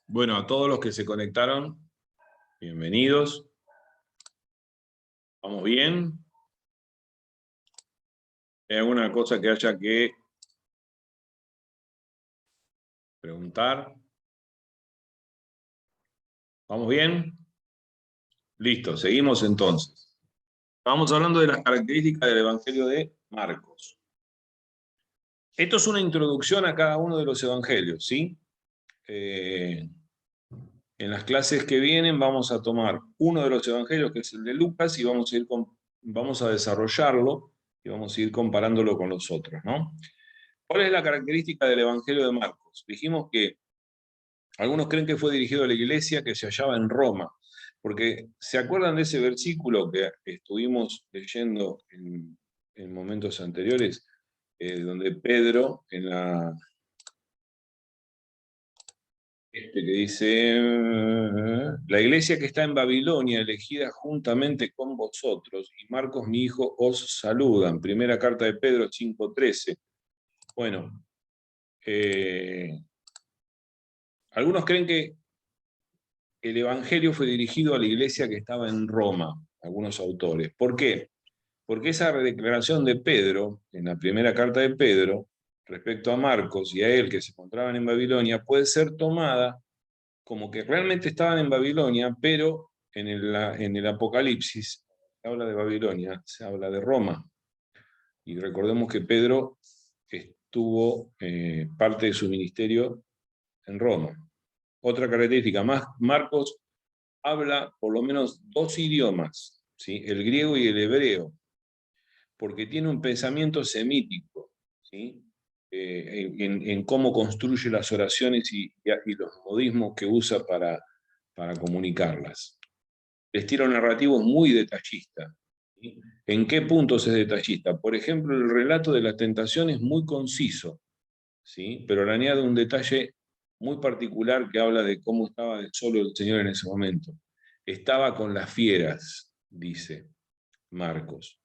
Bueno, a todos los que se conectaron, bienvenidos. ¿Vamos bien? ¿Hay alguna cosa que haya que preguntar? ¿Vamos bien? Listo, seguimos entonces. Estamos hablando de las características del Evangelio de Marcos. Esto es una introducción a cada uno de los evangelios, ¿sí? En las clases que vienen vamos a tomar uno de los evangelios, que es el de Lucas, y vamos a desarrollarlo y vamos a ir comparándolo con los otros, ¿no? ¿Cuál es la característica del Evangelio de Marcos? Dijimos que algunos creen que fue dirigido a la iglesia que se hallaba en Roma, porque ¿se acuerdan de ese versículo que estuvimos leyendo en momentos anteriores, donde Pedro, que dice, la iglesia que está en Babilonia, elegida juntamente con vosotros, y Marcos mi hijo os saludan? Primera carta de Pedro 5:13. Bueno, algunos creen que el Evangelio fue dirigido a la iglesia que estaba en Roma, algunos autores. ¿Por qué? Porque esa declaración de Pedro, en la primera carta de Pedro, respecto a Marcos y a él que se encontraban en Babilonia, puede ser tomada como que realmente estaban en Babilonia, pero en el Apocalipsis se habla de Babilonia, se habla de Roma. Y recordemos que Pedro estuvo parte de su ministerio en Roma. Otra característica, Marcos habla por lo menos dos idiomas, ¿sí? El griego y el hebreo, porque tiene un pensamiento semítico, ¿sí? En cómo construye las oraciones y los modismos que usa para comunicarlas. El estilo narrativo es muy detallista. ¿Sí? ¿En qué puntos es detallista? Por ejemplo, el relato de la tentación es muy conciso, ¿sí? Pero le añade un detalle muy particular que habla de cómo estaba solo el Señor en ese momento. Estaba con las fieras, dice Marcos.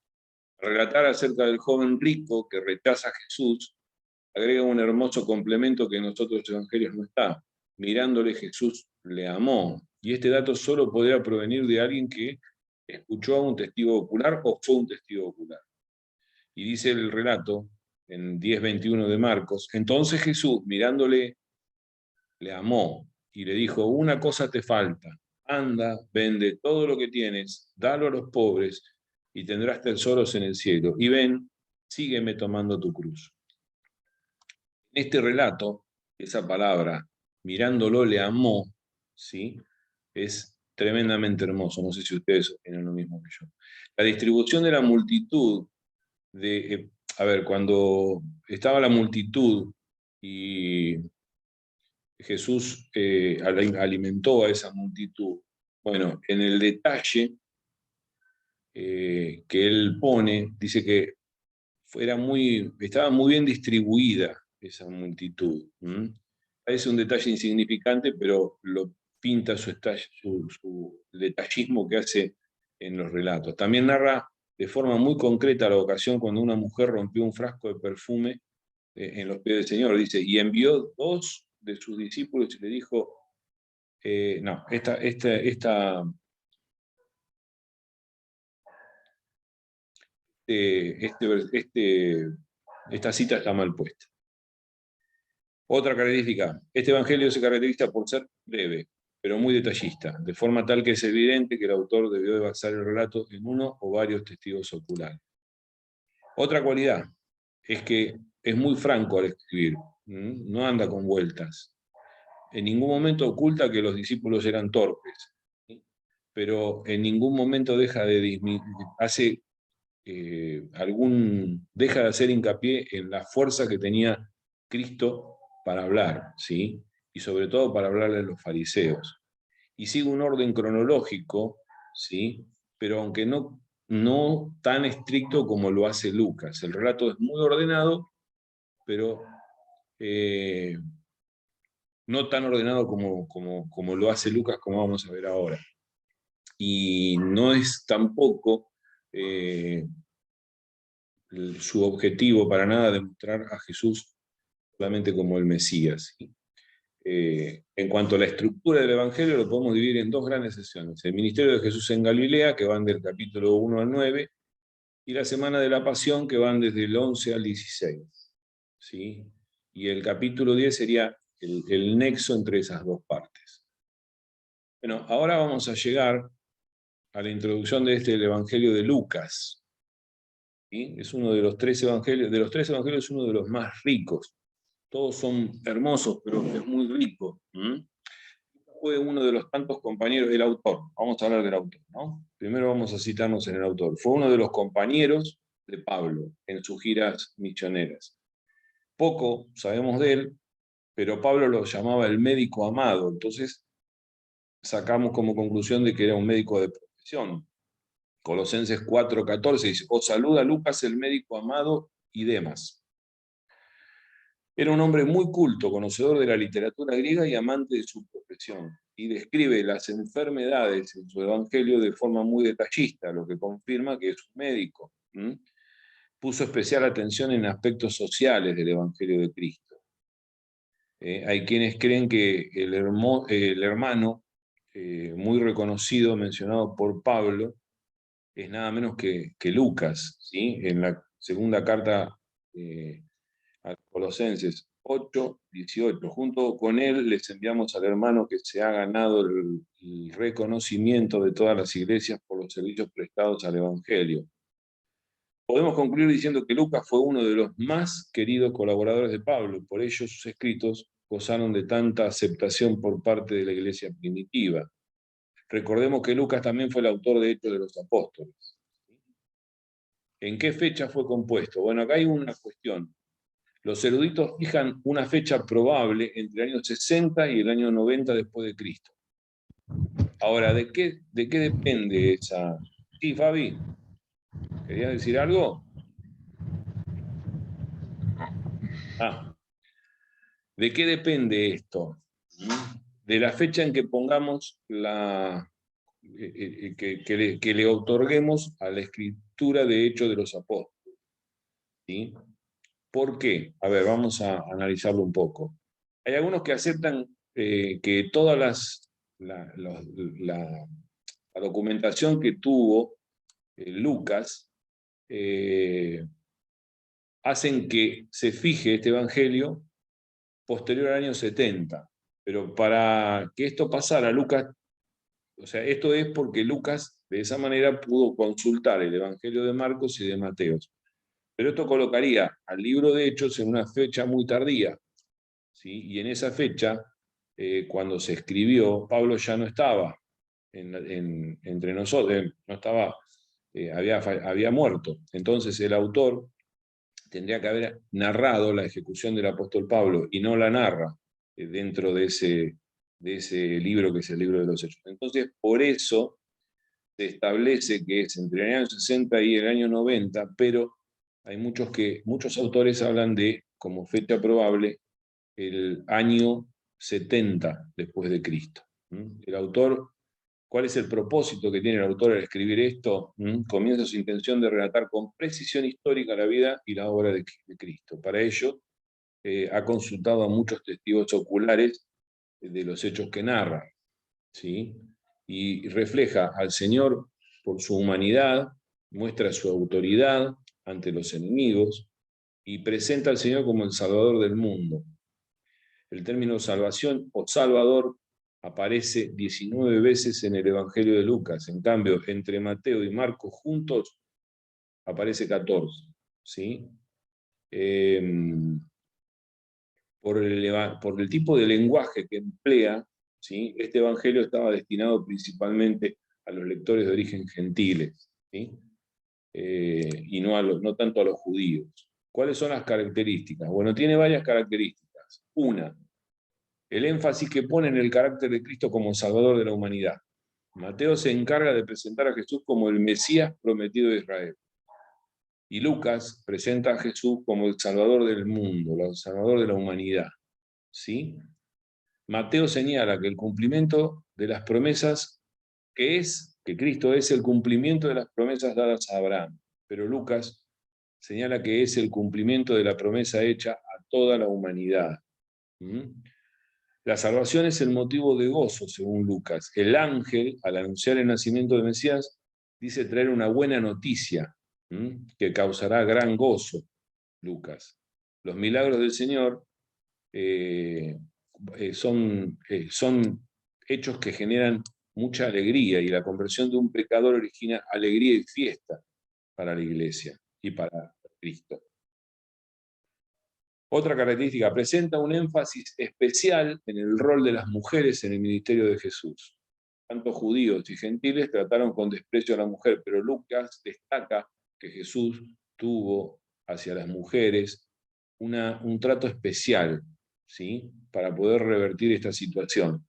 Relatar acerca del joven rico que rechaza a Jesús agrega un hermoso complemento que en los otros evangelios no está. Mirándole, Jesús le amó. Y este dato solo podría provenir de alguien que escuchó a un testigo ocular o fue un testigo ocular. Y dice el relato en 10:21 de Marcos: entonces Jesús, mirándole, le amó y le dijo, una cosa te falta, anda, vende todo lo que tienes, dalo a los pobres y tendrás tesoros en el cielo. Y ven, sígueme tomando tu cruz. En este relato, esa palabra, mirándolo, le amó, ¿sí? Es tremendamente hermoso. No sé si ustedes opinan lo mismo que yo. La distribución de la multitud, a ver, cuando estaba la multitud y Jesús alimentó a esa multitud. Bueno, en el detalle que él pone, dice que estaba muy bien distribuida esa multitud. Parece un detalle insignificante, pero lo pinta su detallismo que hace en los relatos. También narra de forma muy concreta la ocasión cuando una mujer rompió un frasco de perfume en los pies del Señor. Dice, y envió dos de sus discípulos y le dijo, no, esta cita está mal puesta. Otra característica, este evangelio se caracteriza por ser breve, pero muy detallista, de forma tal que es evidente que el autor debió de basar el relato en uno o varios testigos oculares. Otra cualidad es que es muy franco al escribir, no anda con vueltas. En ningún momento oculta que los discípulos eran torpes, ¿sí? Pero en ningún momento deja de hacer hincapié en la fuerza que tenía Cristo para hablar, ¿sí? Y sobre todo para hablarle a los fariseos. Y sigue un orden cronológico, ¿sí? Pero aunque no tan estricto como lo hace Lucas. El relato es muy ordenado, pero no tan ordenado como lo hace Lucas, como vamos a ver ahora. Y no es tampoco su objetivo para nada demostrar a Jesús solamente como el Mesías, ¿sí? En cuanto a la estructura del Evangelio, lo podemos dividir en dos grandes sesiones. El ministerio de Jesús en Galilea, que van del capítulo 1 al 9, y la semana de la Pasión, que van desde el 11 al 16. ¿Sí? Y el capítulo 10 sería el nexo entre esas dos partes. Bueno, ahora vamos a llegar a la introducción de el Evangelio de Lucas. ¿Sí? Es uno de los tres evangelios es uno de los más ricos. Todos son hermosos, pero es muy rico. Fue uno de los tantos compañeros del autor. Vamos a hablar del autor, ¿no? Primero vamos a citarnos en el autor. Fue uno de los compañeros de Pablo en sus giras misioneras. Poco sabemos de él, pero Pablo lo llamaba el médico amado. Entonces sacamos como conclusión de que era un médico de profesión. Colosenses 4:14 dice: os saluda Lucas, el médico amado, y demás. Era un hombre muy culto, conocedor de la literatura griega y amante de su profesión, y describe las enfermedades en su evangelio de forma muy detallista, lo que confirma que es un médico. Puso especial atención en aspectos sociales del evangelio de Cristo. Hay quienes creen que el hermano muy reconocido, mencionado por Pablo, es nada menos que Lucas, ¿sí? En la segunda carta a Colosenses 8:18. Junto con él les enviamos al hermano que se ha ganado el reconocimiento de todas las iglesias por los servicios prestados al Evangelio. Podemos concluir diciendo que Lucas fue uno de los más queridos colaboradores de Pablo, por ello sus escritos gozaron de tanta aceptación por parte de la iglesia primitiva. Recordemos que Lucas también fue el autor de Hechos de los Apóstoles. ¿En qué fecha fue compuesto? Bueno, acá hay una cuestión. Los eruditos fijan una fecha probable entre el año 60 y el año 90 después de Cristo. Ahora, ¿de qué depende esa? Sí, Fabi, ¿querías decir algo? ¿De qué depende esto? De la fecha en que pongamos que le otorguemos a la escritura de Hechos de los Apóstoles. ¿Sí? ¿Por qué? A ver, vamos a analizarlo un poco. Hay algunos que aceptan que toda la documentación que tuvo Lucas hacen que se fije este evangelio posterior al año 70. Pero para que esto pasara, Lucas, o sea, esto es porque Lucas de esa manera pudo consultar el evangelio de Marcos y de Mateos. Pero esto colocaría al libro de Hechos en una fecha muy tardía, ¿sí? Y en esa fecha, cuando se escribió, Pablo ya no estaba entre nosotros, no estaba, había muerto. Entonces el autor tendría que haber narrado la ejecución del apóstol Pablo y no la narra dentro de ese libro que es el libro de los Hechos. Entonces, por eso se establece que es entre el año 60 y el año 90, pero hay muchos autores hablan de, como fecha probable, el año 70 después de Cristo. El autor, ¿cuál es el propósito que tiene el autor al escribir esto? Comienza su intención de relatar con precisión histórica la vida y la obra de Cristo. Para ello, ha consultado a muchos testigos oculares de los hechos que narra, ¿sí? Y refleja al Señor por su humanidad, muestra su autoridad ante los enemigos y presenta al Señor como el Salvador del mundo. El término salvación o salvador aparece 19 veces en el Evangelio de Lucas. En cambio, entre Mateo y Marcos juntos aparece 14. ¿Sí? Por el tipo de lenguaje que emplea, ¿sí? Este Evangelio estaba destinado principalmente a los lectores de origen gentiles, ¿sí? Y no tanto a los judíos. ¿Cuáles son las características? Bueno, tiene varias características. Una, el énfasis que pone en el carácter de Cristo como Salvador de la humanidad. Mateo se encarga de presentar a Jesús como el Mesías prometido de Israel. Y Lucas presenta a Jesús como el Salvador del mundo, el Salvador de la humanidad. ¿Sí? Mateo señala que el cumplimiento de las promesas, que Cristo es el cumplimiento de las promesas dadas a Abraham. Pero Lucas señala que es el cumplimiento de la promesa hecha a toda la humanidad. La salvación es el motivo de gozo, según Lucas. El ángel, al anunciar el nacimiento de Mesías, dice traer una buena noticia, que causará gran gozo, Lucas. Los milagros del Señor son hechos que generan mucha alegría, y la conversión de un pecador origina alegría y fiesta para la iglesia y para Cristo. Otra característica, presenta un énfasis especial en el rol de las mujeres en el ministerio de Jesús. Tanto judíos y gentiles trataron con desprecio a la mujer, pero Lucas destaca que Jesús tuvo hacia las mujeres un trato especial, ¿sí?, para poder revertir esta situación.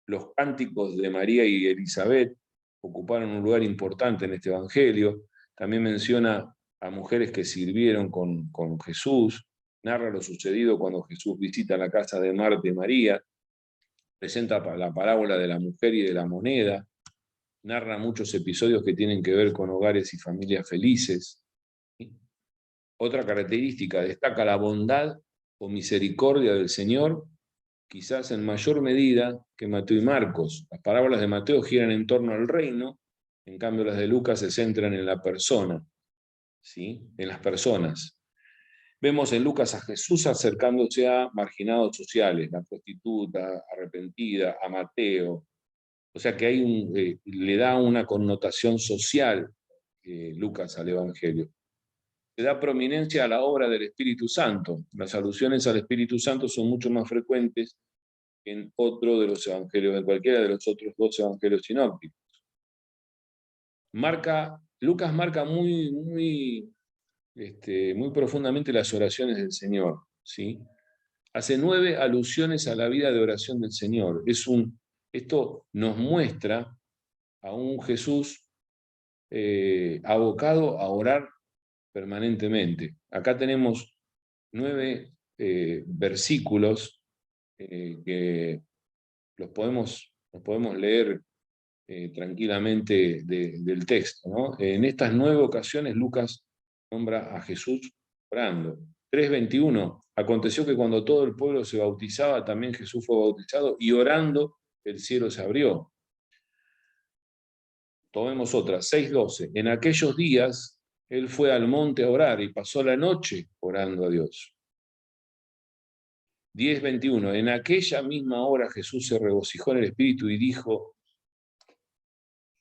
Los cánticos de María y Elizabeth ocuparon un lugar importante en este evangelio. También menciona a mujeres que sirvieron con Jesús, narra lo sucedido cuando Jesús visita la casa de Marta y María, presenta la parábola de la mujer y de la moneda, narra muchos episodios que tienen que ver con hogares y familias felices. Otra característica, destaca la bondad o misericordia del Señor, quizás en mayor medida que Mateo y Marcos. Las parábolas de Mateo giran en torno al reino, en cambio las de Lucas se centran en la persona, ¿sí?, en las personas. Vemos en Lucas a Jesús acercándose a marginados sociales, la prostituta arrepentida, a Mateo. O sea que le da una connotación social Lucas al Evangelio. Le da prominencia a la obra del Espíritu Santo. Las alusiones al Espíritu Santo son mucho más frecuentes que en otro de los evangelios, en cualquiera de los otros dos evangelios sinópticos. Lucas marca muy profundamente las oraciones del Señor, ¿sí? Hace 9 alusiones a la vida de oración del Señor. Esto nos muestra a un Jesús abocado a orar permanentemente. Acá tenemos 9 versículos que los podemos leer tranquilamente del texto, ¿no? En estas 9 ocasiones Lucas nombra a Jesús orando. 3:21, aconteció que cuando todo el pueblo se bautizaba, también Jesús fue bautizado, y orando el cielo se abrió. Tomemos otra, 6:12, en aquellos días él fue al monte a orar y pasó la noche orando a Dios. 10:21, en aquella misma hora Jesús se regocijó en el Espíritu y dijo: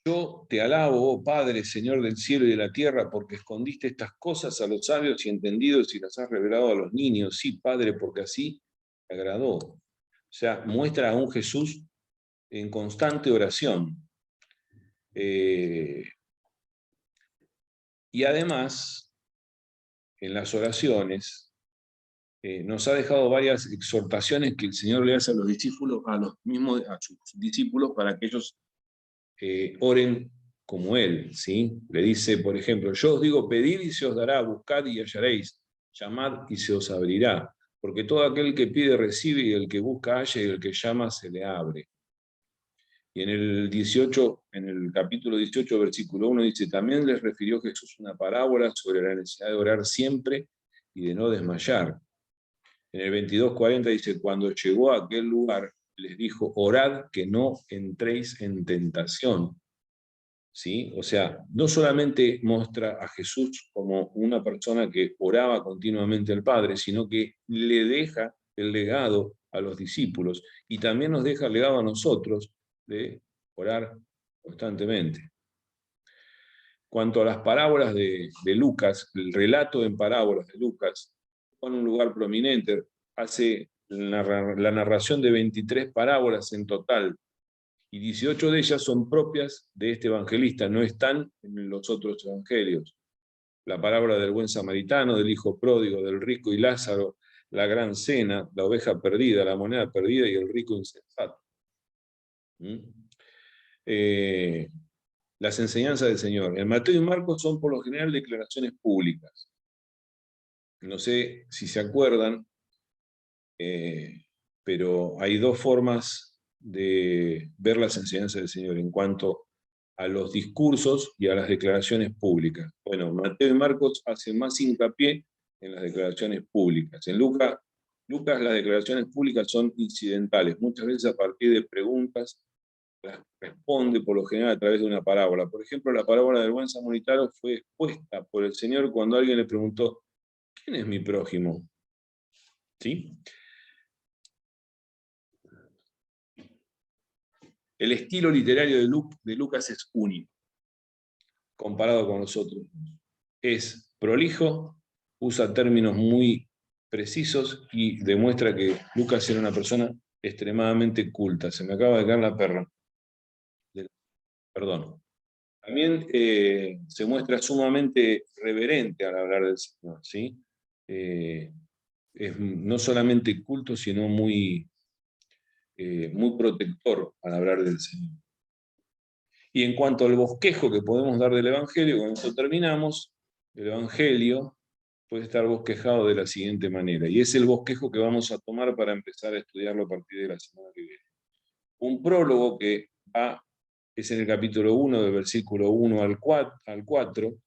yo te alabo, oh Padre, Señor del cielo y de la tierra, porque escondiste estas cosas a los sabios y entendidos y las has revelado a los niños. Sí, Padre, porque así te agradó. O sea, muestra a un Jesús en constante oración. Y además, en las oraciones, nos ha dejado varias exhortaciones que el Señor le hace a los discípulos, a sus discípulos, para que ellos oren como Él, ¿sí? Le dice, por ejemplo, yo os digo, pedid y se os dará, buscad y hallaréis, llamad y se os abrirá, porque todo aquel que pide recibe, y el que busca halla, y el que llama se le abre. Y en el capítulo 18, versículo 1, dice, también les refirió Jesús una parábola sobre la necesidad de orar siempre y de no desmayar. En el 22:40 dice, cuando llegó a aquel lugar, les dijo, orad que no entréis en tentación. ¿Sí? O sea, no solamente muestra a Jesús como una persona que oraba continuamente al Padre, sino que le deja el legado a los discípulos y también nos deja el legado a nosotros de orar constantemente. Cuanto a las parábolas de Lucas, el relato en parábolas de Lucas pone un lugar prominente, hace la narración de 23 parábolas en total, y 18 de ellas son propias de este evangelista, no están en los otros evangelios. La parábola del buen samaritano, del hijo pródigo, del rico y Lázaro, la gran cena, la oveja perdida, la moneda perdida y el rico insensato. Las enseñanzas del Señor. En Mateo y Marcos son por lo general declaraciones públicas. No sé si se acuerdan, pero hay 2 formas de ver las enseñanzas del Señor en cuanto a los discursos y a las declaraciones públicas. Bueno, Mateo y Marcos hacen más hincapié en las declaraciones públicas. En Lucas Lucas, las declaraciones públicas son incidentales, muchas veces a partir de preguntas, las responde por lo general a través de una parábola. Por ejemplo, la parábola del buen samaritano fue expuesta por el Señor cuando alguien le preguntó, ¿quién es mi prójimo? ¿Sí? El estilo literario de Lucas es único, comparado con los otros. Es prolijo, usa términos muy precisos y demuestra que Lucas era una persona extremadamente culta. Se me acaba de caer la perra. Perdón. También se muestra sumamente reverente al hablar del Señor, ¿sí? Es no solamente culto, sino muy protector al hablar del Señor. Y en cuanto al bosquejo que podemos dar del Evangelio, con esto terminamos, el Evangelio puede estar bosquejado de la siguiente manera, y es el bosquejo que vamos a tomar para empezar a estudiarlo a partir de la semana que viene. Un prólogo que es en el capítulo 1, del versículo 1 al 4,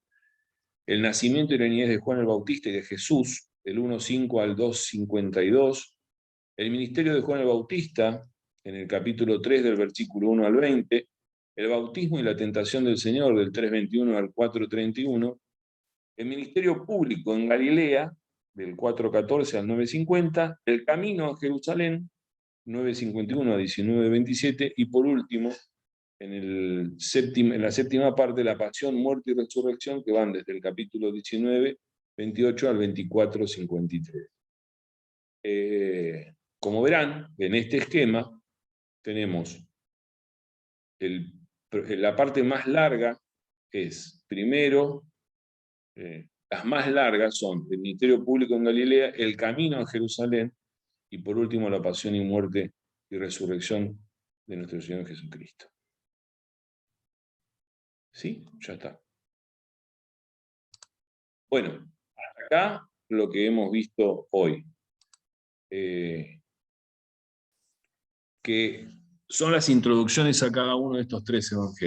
el nacimiento y la niñez de Juan el Bautista y de Jesús, del 1:5 al 2:52, el ministerio de Juan el Bautista, en el capítulo 3, del versículo 1 al 20, el bautismo y la tentación del Señor, del 3:21 al 4:31, el ministerio público en Galilea, del 4:14 al 9:50, el camino a Jerusalén, 9:51 a 19:27, y por último, en la séptima parte, la pasión, muerte y resurrección, que van desde el capítulo 19:28 al 24:53. Como verán, en este esquema tenemos la parte más larga es, primero, las más largas son el ministerio público en Galilea, el camino a Jerusalén, y por último la pasión y muerte y resurrección de nuestro Señor Jesucristo. ¿Sí? Ya está. Bueno, hasta acá lo que hemos visto hoy. Que son las introducciones a cada uno de estos tres evangelios.